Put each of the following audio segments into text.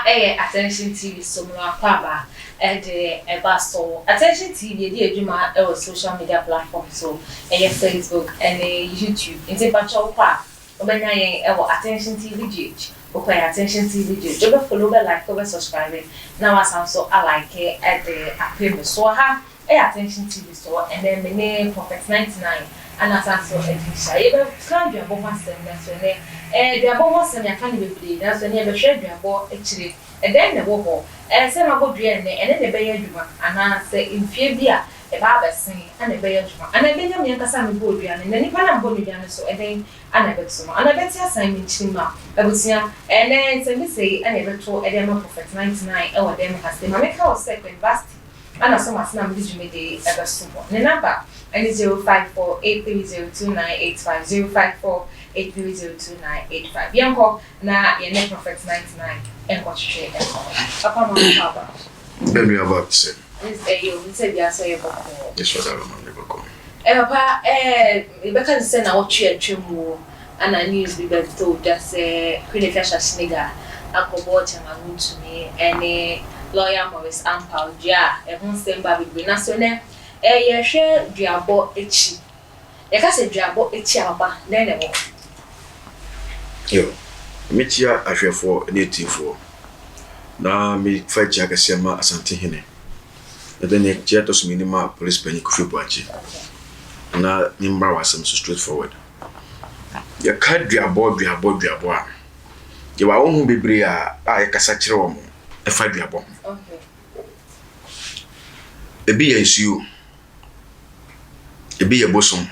attention TV so no akwaba eba so attention TV dey adwuma social media platform so Facebook and YouTube nti pacho kwa obenya yen attention TV page okay attention TV page you follow like subscribe now so I like at the appeal so attention TV so and then my name Prophet 99 and as so edisha you can do about master that's when the about was and I can't be that's when you share the about actually and then the wo say my go dua and then the be adwuma and I say in fear bia e ba ba sen and the be adwuma and I be nyam yankasa me go dua and then nipa na go dua so and then and I bet so and I bet assignment chima abusia and then say me say and I bet to edema Prophet 99 e wo dem has the mameka was second university and so much na me dwuma dey ever so the number and 05483029850 05483029885 yanko na ye ne Prophet 99 enko chwe papa mo papa enu about say this you say dia say boko yes what I remember boko papa e be kan say na wo twe atwemu ana news be to just Queen Efia Shinega akobo chama ntumi ene lawyer Morris Ampal dia e hun semba be na so ne ye hwe duabo echi ye ka se duabo echi aba na ne mo yo mitia ahwefo native na mi faji akasema asante hene na then jeto so minima police penny kufi boachi na nimba wasem so straightforward ya ka duabo a ye wa ohun bebre a ye kasa kire wo mo e fa duabo okay ebi ya nsuo ebi ya bosom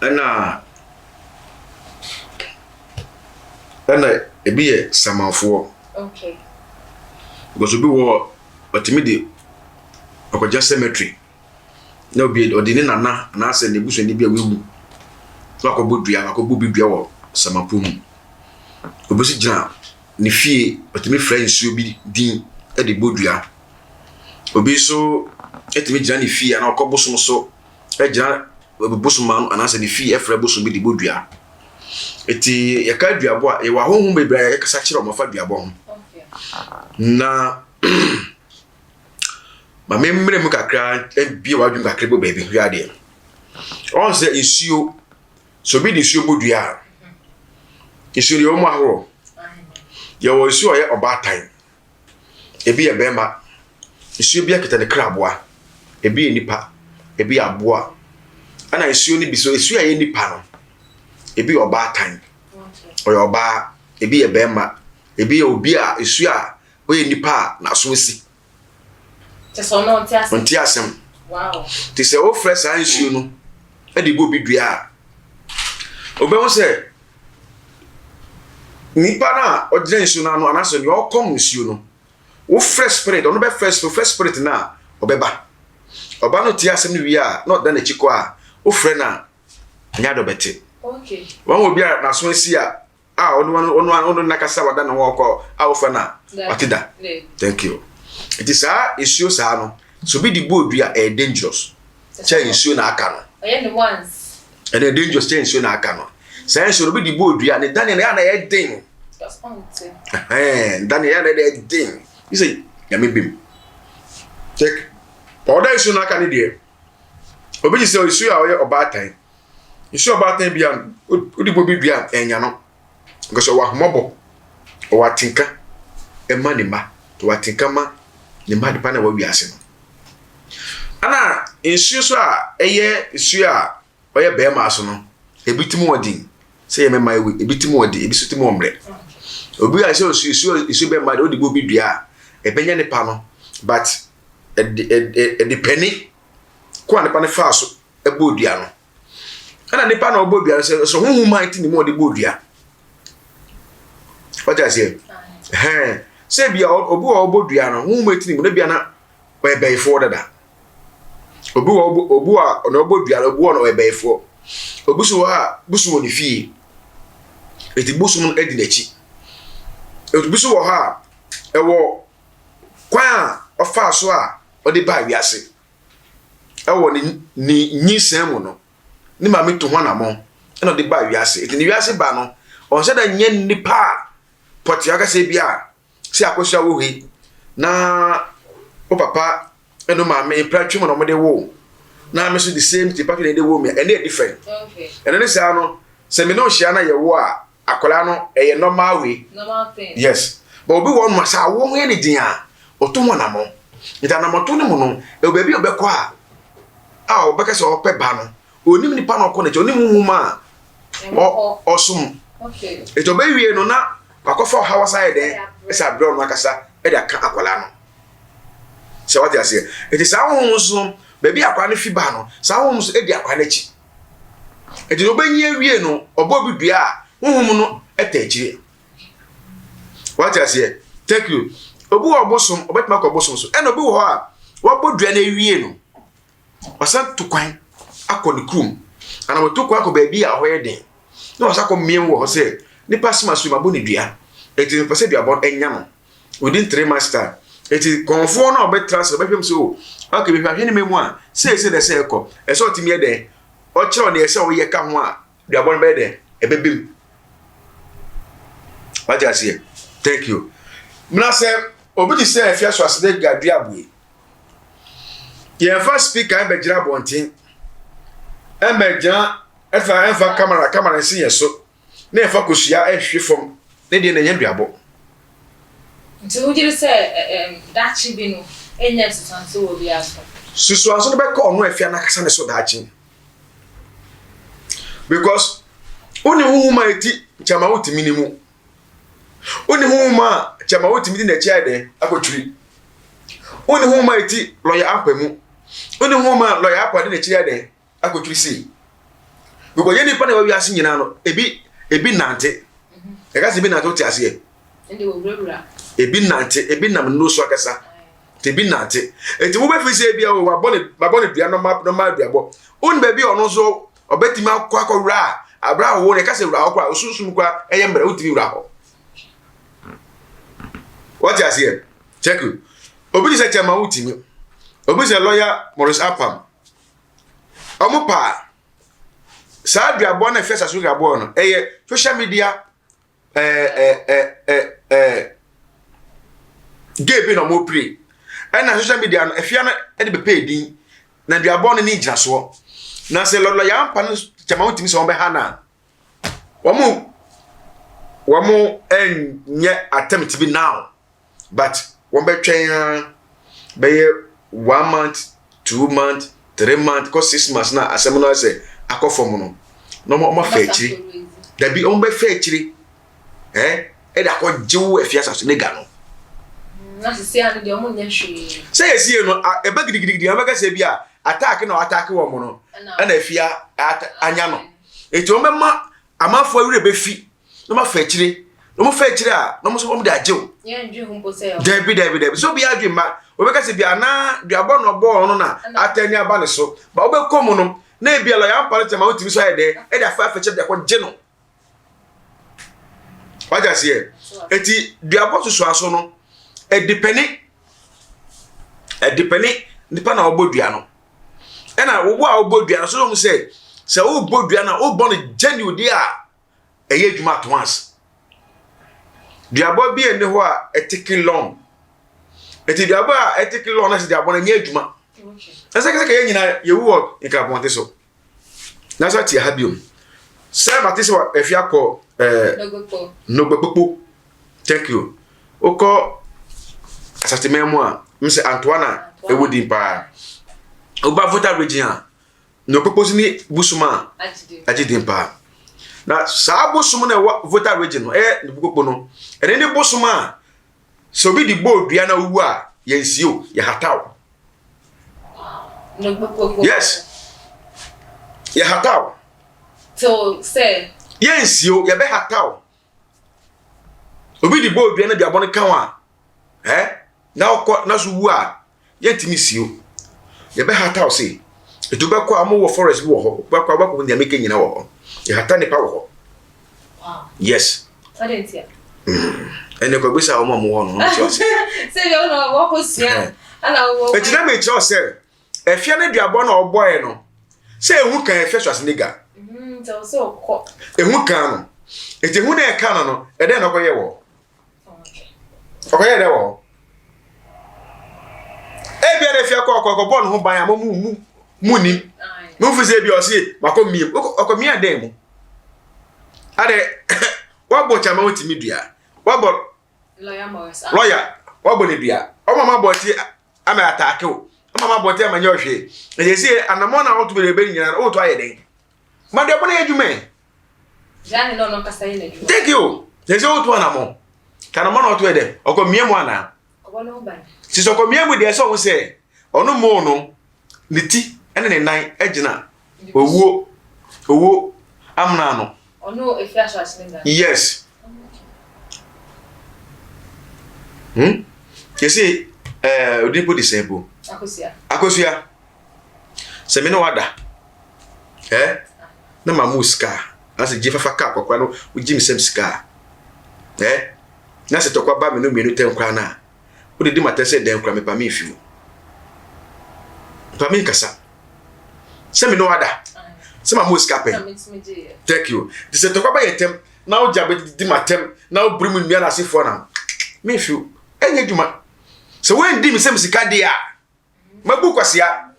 ana ebi ye samanfo okay because obi wo otimidi okoja cemetery na obi odini nana na ase ne buso ni bia wewu so akobo bidua wo samapum obi si gina ni fie otimi friends obi din e de bodua obi so etimi gina ni fie na okobosom so e gina bosom man anase ni fie e fra bosom bi de bodua eti yaka duabo a e wa honhum bebra ya kasa kire o mafa duabo ho okay na ma memre mu kakra bi wa dwun kakra bo baby hwa de on se isuo so bi de isuo bodua isuo yo mu ahoro ya wo isuo ye obatan ebi ye bema isuo bi akita ne kraboa ebi ye nipa ebi aboa ana isuo ni bi so isuo ye nipa no ebi obatan oyo oba ebi ye bema ebi ye obi a isuo a oye nipa na so si so no ntiasem wow ti se o fresh an isuo no e de bo bi dua obe won se nipa na ogire isuo na no anaso ni o kom isuo no wo fresh spirit ono be fresh spirit na obeba oba no tiasem ni wi a no da na chiko a o fre na nya do bete okay wan obi a na so si a ono nakasa wada na wo ko a wo fre na atida thank you it is issue sa no so be the board we are dangerous che issue na aka no the ones and dangerous che issue na aka no say so be the board we are Daniel ya na e ding Daniel ya na e ding you say ya me bim check order issue na aka ni de obi say issue a we obatan issue obatan bia odi bo bi bia enya no because wa homobo o watinka e manima to watinka ma ni mad pa na wa wiase no ana issue so a eye issue a oye be ma so no ebitimu odin say me mai we ebitimu odin ebisutimu omre obi a say issue be ma de odi bo bi dua e benya ne pa no but the penny ko an pa ne fa so e bo dua no ana ne pa na obo dua so huhu man ti ni mo de bo dua what I say say bia obu dua no hu metini mu na bia na we beifo dada obu a na obu dua obu na we beifo obusu ha busu woni fie eti busu mun edi nachi obusu wo ha ewo kwa ofa so a odi ba wiase ewo ni nyisem mu no ni ma meto ho na mo na odi ba wiase eti ni wiase ba no on se da nye nipa pot ya ga se bia se akosha wo hi na o papa eno ma me pratwe mo no mo de wo na me so the same the pattern dey wo me and they different okay and then say no se me no hia na ye wo a akola no e normal way normal thing yes but obi won ma sa wo ho ye ne din a oto mo na mo ita na mo to ne mo no e obabi obekọ a obeka se ope ba no onim nipa no ko na je onim huma osum okay e to be wie no na akofo hawa side den e sa bro no akasa e da ka akola no se what you say it is how so baby akwa ne fiba no sa wo so edi akwa na chi edi no benyi awie no obo bi dua a honhum no etachire what you say take you obu obosom obetima ko obosom so e no bi wo a wo bodua na awie no osan tukwan akọ ne krum ana wo tukwan akọ baby a hoye den no osakọ miem wo ho se ni pasma so mabo ne dua eti no pese dua bon enya no within 3 months time eti konfo na obetrans obefem so okay be hwahwe ne memu a say de say ekọ eso otimi e den o kire on ese wo ye ka ho a dua bon be den ebebem waja see thank you mna say obi di say afia so asede gadua abue ye first speaker e be gira bontin e me jan efa camera nsi yeso na efa kosia ehwe fom ne de na nya duabo nti wo jiri say dachi bi no enya susanso wo bi aso susanso no be ko no afia na kasa ne so dachi because oni huma eti chama wuti minimu oni huma chama wuti midi na chia de akotwiri oni huma eti lawyer ampamu oni huma lawyer apade na chia de akotwiri si because yeni pa na wi ase nyina no ebi nante e ka se bi nante oti ase ndi wo brabra ebi nante ebi nam no so akasa tebi nante eti wo be fi se bia wo mabone dua no ma duabo on be bi ono so obetimi akwa wura abra wo ne ka se wura akwa osusum kwa eye mbra utimi wura ho what you say check you obi se chama utimi obi se lawyer Morris Apam omupa sa duabo na fesa so duabo no eye social media gebe no mo pre na social media no efia na e de be pay din na duabo no ni gira so na se lolo ya mpa no chama utimi so be ha na womu enye attempt bi now but won be twen be 1 month 2 month 3 month ko 6 months na asem no say akofom no mo fa chiri da bi on be fa chiri e da ko jiwo efia saso ne ga no na se anu de omo nya hwe say esie no e ba gidigidi am ga se bi a attack wo mo no na efia anya no eto me ma amafo awure be fi no ma fa chiri no mo fa chiri a no mo so mo da ajew ye ndwe hu mpo say David so bi adwe ma obeka se bi ana duabo no bo no na atani aba ne so ba obekom no na e bi lo ya mpare tema otimi so ayede e da fa chiri da ko je no waja se eti duabo so aso no e depeni nipa na obodua no e na wo a obodua no so mo say se wo obodua na wo bo no genuine dia eye dwuma at once duabo bi ene ho a etiki long eti duabo a etiki long na se duabo na nya dwuma ese ye nyina ye wo nka bonte so na so ti ha biom se batise wa efia ko nogbepopo thank you oko asatememu a mse Antoine ewodi pa oba voter region nogbepopo ni busuma ajidin pa na sabo sumo na voter region ne bukoko no ene ne bosuma so bi di bodua na wu a yensio ya hataw no bukoko yes ya hataw so say yensio ya be hataw obi di bodua na duabon kan wa na okọ na so wu a yentimi sio ya be hataw say etubekọ amu wo forest wo ho bakọ ndi ameke nyina wo ho ya hata ne pa wo ho wow yes adentia ene ko gbesa o mo ho no ti o se se yo no wo ko sia ana wo etina me ti o se efia ne duabo na oboy no se ehu kan efia so aseniga so so ko ehu kan no eti ehu na e kan no e de na ko ye wo okoye de wo e bia de fia ko bon ho ban am mu nim mu fu se bia o se makomiem okomia dem mu ade wabo chama otimi dua wabo lawyer wabo ne dua o mama boti ama attack o mama boti ama nyohwe e se anamo na otu be nyina o to ayeden ma de bona ejume jani no kasa ine ju thank you se se o to anamo kana mo na o to ede okomiem ana obono ban si so komiem de so wo se onu mo no ne ti ene ne nan agina owo amna no ono e flash was nda yes you see odipo disable akosia se me no wada na mamuska ase jefafa ka kokwa no ujim sem ska na se tokwa ba me no mienu tem kwa na wo de matese den kwa me pa me fiu pa me kasa se me no wada se mamuska pe thank you se tokwa ba yetem na o jabe di matem na o brimu nua na asefo na me fiu enye djuma so when di me sem sika dia mabu kwasia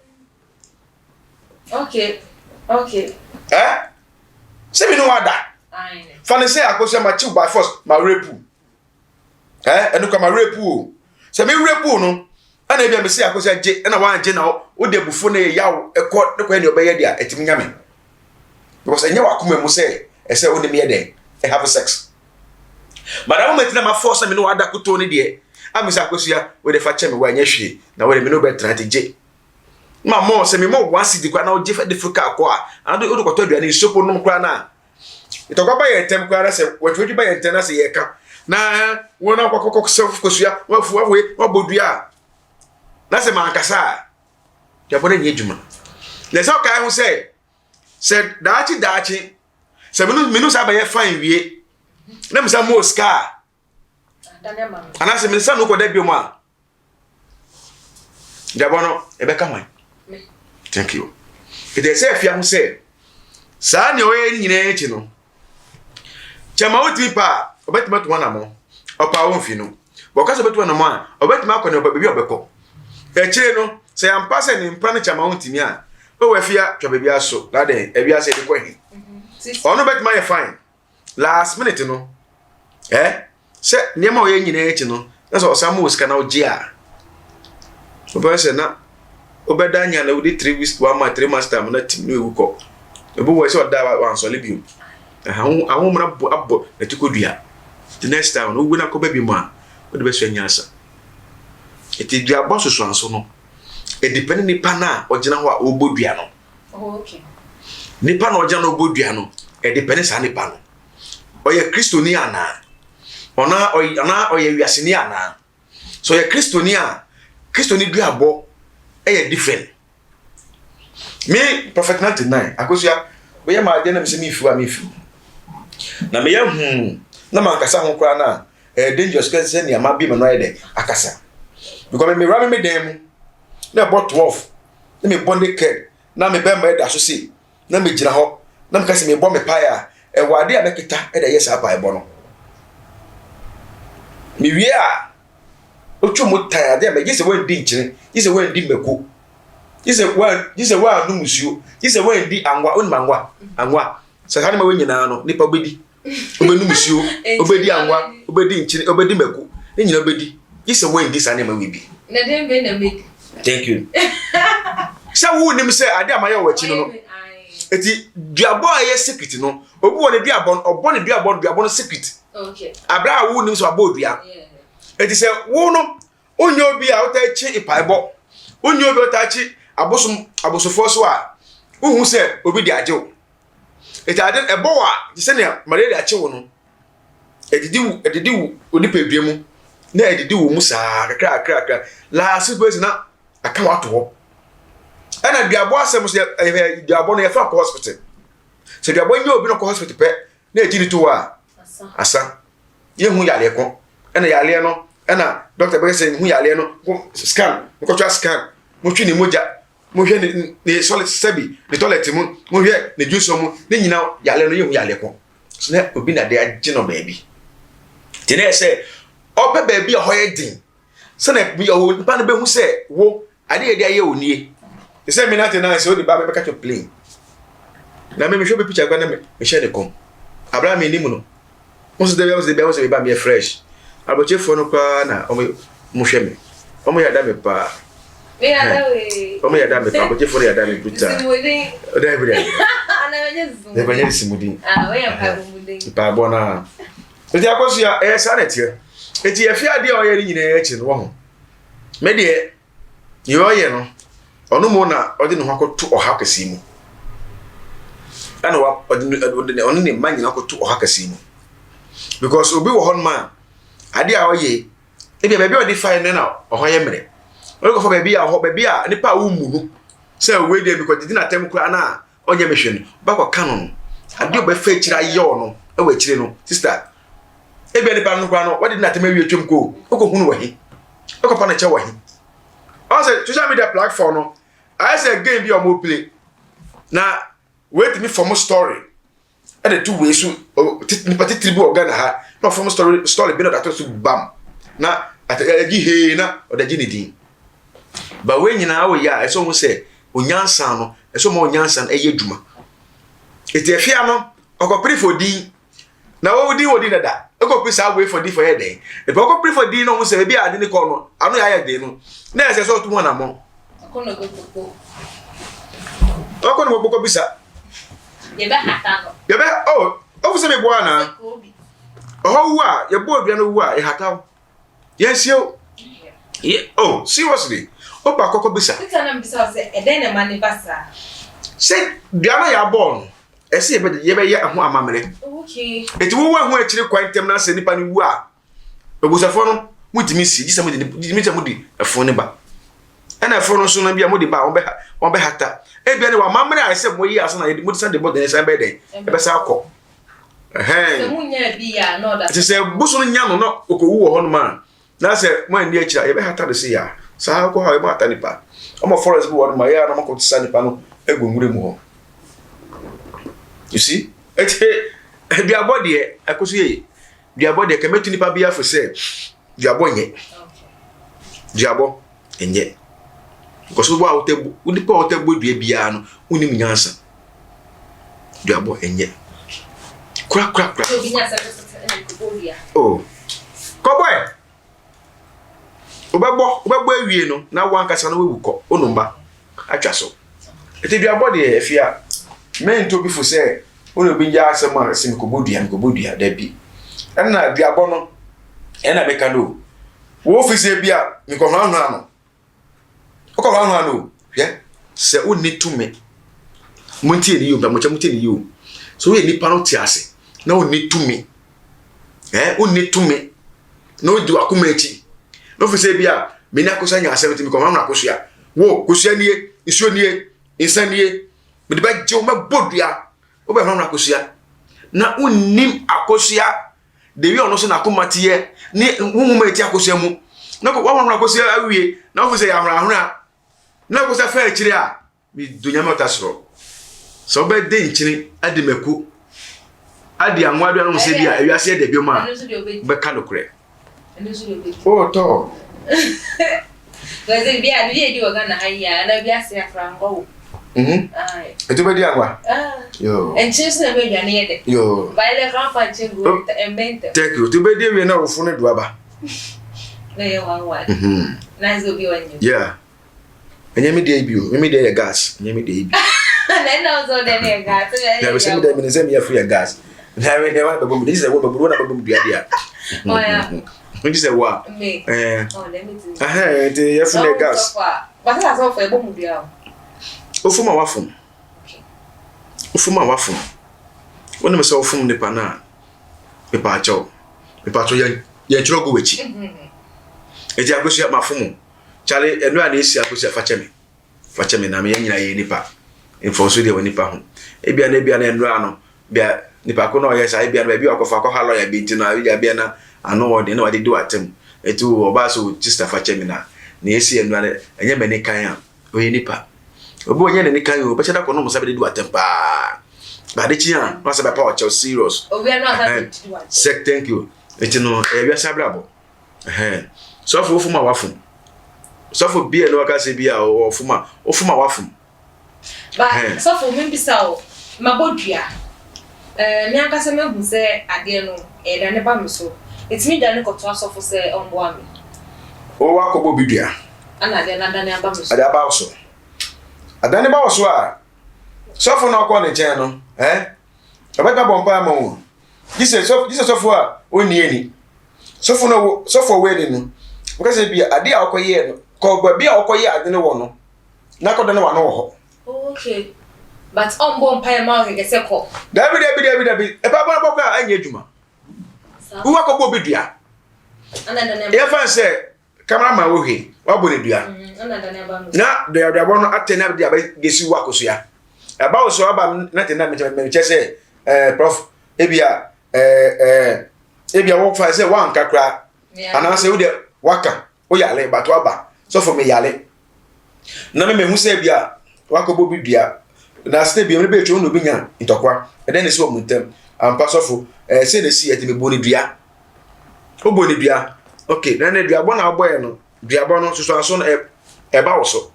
okay se me no wada fane say akoso ma chiw by force ma repu enu kwa ma repu o se me repu no ana bia me say akoso age na wa age na o de bufo na yawo ekọ ne kwa ne obeye dia etimi nyame because enye wakoma mu say ese o ne me dey have sex madam metina ma force me no wada kuto ne de amisa akosia we de fa cheme wa anya hwie na we de me no betra de je ma mo se me mo wasi di kwa na o je fa de fuka akwa ando o de koto aduane sopo no kwa na itokwa ba yetem kwa na se watwodi ba yentem na se yeka na wona kwakoko self kosia wafu wawe wabodua na se mankasa ya bona nye djuma le so kai hu se daachi se minu sa ba ye fine wie na misa mo ska ana se misa no ko da biom a jabono ebeka hwan thank you ite se afia hu se sa ne oye nyina echi no chama oti pa obetima to na mo opa won fi no boka so betu na mo a obetima akọ ne obabi obekọ e chire no se ampa se ne mpa ne chama ontimi a o we fia twa bebi aso la den e bia se de ko hi ono betima ye fine last minute no se niema oye nyina echi no na so osamo sika na oji a oba se na obeda nya na udi 3 weeks 1 month 3 months time na tim no ewuko ebu we se oda wan so lebium ahun mra abo na tikodua the next time no wu na ko baby mu a o de be so anya asa eti dua boss so anso no e depend ni pa na ogina ho a obodua no okay ni pa na ogina no obodua no e depend sa ni pa no oye kristoni ana ona oye wiaseni ana so ye kristoni a kristoni dua bo e different me prophet 99 akosia we ma de na me se me fiu na me ya na mankasa ho kra na dangerous case ni ama bi me no yede akasa because me ram me dem na about 12 na me bonde kid na me be ma da so se na me gina ho na me kase me bo me paia wade a mekita da yes apa ebo no me wie a otu mo tan ade me gise wan di nkire gise wan di meko gise wan no musuo gise wan di anwa on anwa se ha na we nyina no nipa obedi obenu musuo obedi anwa obedi nkire obedi meko ni nyina obedi gise wan di sa na ma we bi na dem be na make thank you sa wu nim se ade amaye wachi no eti duabo aye secret no obu woni duabo obone duabo secret okay abra wu nim so abodua eti se wu no onyo obi a utachi ipaibo onyo obi utachi abosofo so a uhu se obi di ajew eti ade ebo wa se ne malaria achewo no edidi wu onipadua mu na edidi wu musa kakra la super na aka wato ho ana duabo asem so duabo no ye fa ko hospital se duabo nyo obi no ko hospital pe na ejiri to wa asa ye hu yale ko ana yale no ana doctor be say hu yale no scan ko twa scan mo twi ni moja mo hwe ni solid sabi ni toilet mu mo hwe ni juice mu ni nyina yale no ye hu yale ko so na obi na de agye no baabi tene say ope baby a hoyedin se na bi o pa na be hu se wo ade ye dia ye onie se me na te na se o di ba be catch plane na me show be picture kwa na me share the com Abraham ni mu no mo se be ba me fresh aboche fo no kwa na o mo hwe me o mo ya da me pa me ya da we o mo ya da me pa aboche fo ya da me buta o da bi ana nyezu ne ba nyesi mudi we ya pa mudi pa bona eti akoso ya sanity eti efi ade o ye ni nyina ya chi no ho me de yo ye no onu mo na odi no hakoto oha kase mu ana wa odi onu ne man nyina hakoto oha kase mu because obi wo hon ma ade a o ye e bia baby odi fine na oho ye mere o go for baby a nipa wo mu no say we dey because did na tem kura na onye mehwe no ba kwa kanon ade oba fa kira ye no e wa kire no sister e bia nipa no kura no what did na tem awie twem ko o ko hunu wahi o ko pa na che wahi also social media platform no I say game bi o mo play na wait me for more story and the two ways so nipa tribu organ ha no for story bi no that to bam na atagi he na o da gini din ba we nyina wo ya eso mo say onyansan no eso mo onyansan eye dwuma etiafia no okopri for din na wo din dada okopri sa we for din for head e be okopri for din no mo say bi ade ni ko no anu ya din no na ese so to mo na mo akono gogogo okono gbogbo bisa ye be hata no ye be o se me bo ana oho wa ye bo bia no wa e hata yes yo yeah seriously o ba kokko bisa kita na bisa se eden na mani basa se bia na ya born e se ye be ye ho amamere okay eti wo wa ho akire kwantem na se nipa ni wu a obusafo no mutimi si gisa mudi afo ne ba ana afo no so na bia mudi ba won be hata e bia ne wa mamere a se mo yi aso na mudi san de bod ne san be den e be sa akọ se munya bi ya no da se busu no nya no okowu wo ho no ma na se mo andi akira ye be hata de se ya sa ko ha e mo hata nipa o mo forest bi wo no ma ya na mo ko tsa nipa no egwumure mu ho you see ete bia body e akoso ye bia body e ka metu nipa bia fo se diabo nye diabo enye because wo otebu unipa otebu dua bia no unim nyansa diabo enye kra so binya sa ko bia oh koboy obebo awie no na wan kasa no wewuko onumba atwa so ete diabo de efia men to bi fo se ono bi ya asema asim ko bodua da bi na diabo no ena meka no wo office bia mi ko hwan no ko hwan no hwe se onni tume muntie ni yo ba mocha mutie ni yo so we nipa no ti ase na onni tume onni tume no di akoma echi no office bia me na ko sanya asem ti mi ko hwan na ko so ya wo ko so nie iso nie insanie me de ba je o ma bodua o ba hwan na ko so ya na unnim akosia dewi ono so na komatie ni nwuma eti akosia mu na ko wa na akosia awie na ofise ya hra na ko sa fa akire a mi dunya mata soro so be de nchini ade maku ade anwadu no se bia awiase de bioma be ka lokre oh to gaze bia di oga na haya na biase akra ngo ai eto be di agwa yo enchis na be dwane yede yo baile rampa chingo embente take you to be di we na wo funu duaba na ye wan na zo bi wanyu yeah enye me dey bi o me dey gas enye me dey bi na zo de ne gas ya we se me dey me se me ya free gas na we dey wa be bom this is what be na be bom dia dia oh yeah we say what me oh let me do the ya free gas ba sa so for bom dia ofuma wafum wona me se ofum ne pa na me pa cho ya chiro go wechi eji agosi mafum chale enu a na esi agosi fache me na me nyina ye nipa enfonso de woni pa ho ebia na enu ano bia nipa ko na o yesa ebia na bia akofa ko halo ya binti na bia na ano wode na wade do atem etu oba so sister fache me na esi enu a enye me ni kan a o ye nipa obo onye ne kan o bechada ko no musa be do atem pa ba de chi a no sa ba pa o serious o we no asa do atem thank you eti no e bia sabrabo So for ofuma wafum. So for bia no aka say bia ofuma wafum. But so for me bisa o mabodua. Me aka say me hu say ade no e da ne ba me so. Etimi da ne koto asofo say onbo ami. O wa kobo bidua. Ana de na da ne aba me so. Ada ba so. Ada ne ba so a. So for no ko ne chen no, Abeka bompa mo. This so for oni eni. So for wedding no. Because be ade akoye no. Ko ba bia akoye ade ne wo no. Na ko da ne wa no ho. Okay. But on bompa ma o ke se ko. Dabi. E pa bona bokwa anya adwuma. Uwa ko bo bidua. Ana da ne. E fa se cameraman wo he. Wa bo ne dua. Ana da ne ba no. Na de abo no atena be dia ba gesi wa koso ya. E ba wo so aba na tena me che se prof ebia wo fa say wan kakra ana say wo de waka wo yale bato aba so for me yale na me hu say bia wakobo bidua na stay bia me be twa no bi nya ntokwa e den se wo muntem ampa so for say the see eti me boni dua o boni dua okay na dua bo na boye no dua bo no so so no e ba wo so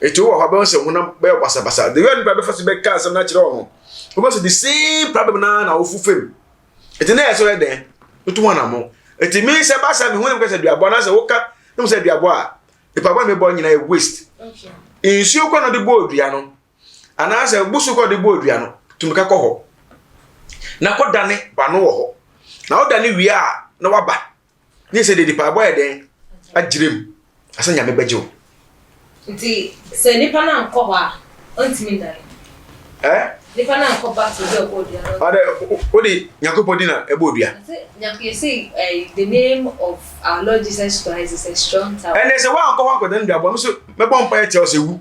eti wo ha ba se hunam be basa the way be fa se be ka sam na kire wo because the same problem na ofufem eti na yeso eden otu wana mo eti mi se basa mi hu because duabo na se woka no se duabo a ipaba me bo nyina e waste Okay. Insuo ko no de bo odua no ana se busu ko de bo odua no tumika ko ho na ko dane ba no wo ho na o dane wi a na waba ni se de ipaba eden agirem asanya me beje o Nti se nipa na nko ho a ontimi dane nipa na nko ba to de bodua no ade odi yakopodi na ebodua you see the name of our Lord Jesus Christ is a strong tower and they say wa anko dan duabo no so me bon pa e tell se wu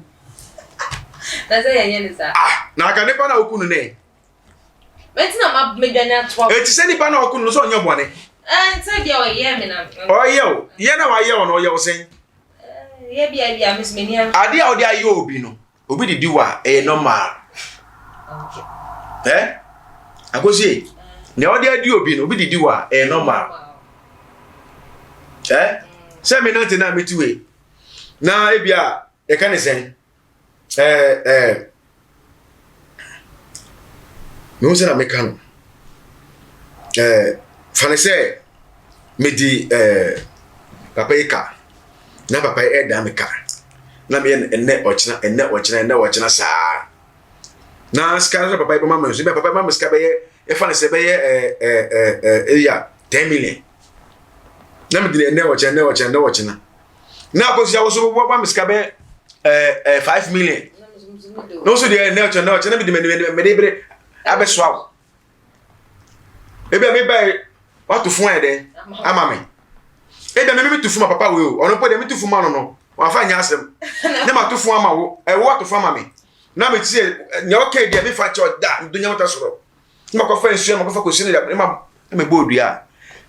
na say yenye ni sa na aka nipa na okunu ne meti na ma medwana to eti se nipa na okunu so onye bone say bia o ye me na ye na wa ye o no ye o sen ye bia miss me ni ade a odi aye obi no obi didi wa e normal okay akosi ne odi adi obi no obi didi wa e normal se me na tena metiwe na e bia e kan sen me wo se na me kan fane se me di papa ika na papa e da me ka na me enne ochina saa na skara papa be mama so be papa mama ska be e fane se be ya 10 million na me di enne ochina na akosi awo so bo mama ska be 5 million no so di enne ochina me di me de bre abeso awo e be me buy what to fun e den ama me e dem me to fun papa we o ono po dem to fun ma no wa fa nya asem na ma to fun ama wo e wo to fun ama me na me tie nya okay dia me fa cho da do nya mata soro ma ko fa nsu ma ko fa ko sinu da ma me bo dua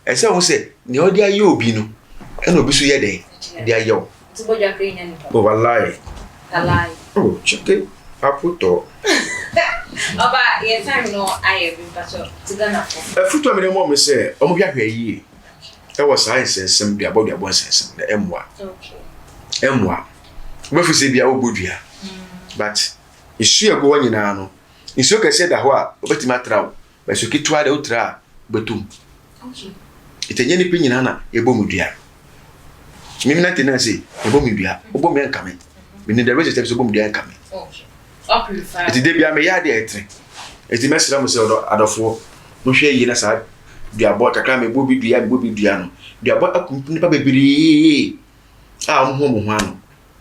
e se wo se ne odi aye obi no e na obi so ye den dia ye o to boja kenya ni pa o wallahi alai oh chike aputo Oba ye time no aye bi pacho tigana fo futo me mo me se o mo bia hwe yi e wo science ensem bia bo ensem na emwa okay emwa we fu se bia obodua but isu ego wanyina no isu ka se da ho a obeti matrawo ba su kitwa da utra betum okay itenye ni pinyina na ebo mudua mimi na tena se ebo mudua obo me nkame mini the rest steps obo mudua nkame okay up purify iti de bia me ya de etre iti mesra mo se adofo no hwe yi na sa dua bo kakra me bo bi dua no dua bo akumpu nipa bebiri a mo ho ano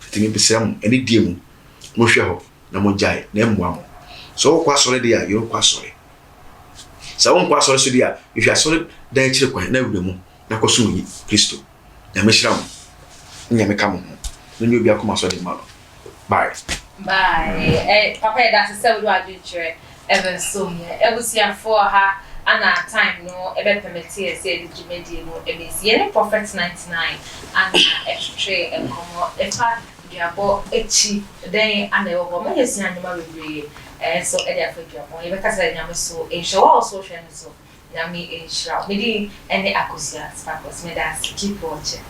iti me besra mo eni die mu mo hwe ho na mo jai na emwa mo so kwa sore de ya yo kwa sore sa won kwa sore so de ya if you sore dan kire kwa na wure mu na koso yi Kristo na mesra mo nya me kamo no nyo bi akoma so de ma bye papa that's a sell do adventure even so here ebusia for her ana time no ebe permiti e say the jimedi no ebe si any prophet 99 and extra enkomo efa diabo echi then ana e wo ma yesi anyuma bebre so e dia fa diabo e be kasa nyame so e show all social so Yami Inshra. Midi any Akusia Sparkles, Medas, keep watching.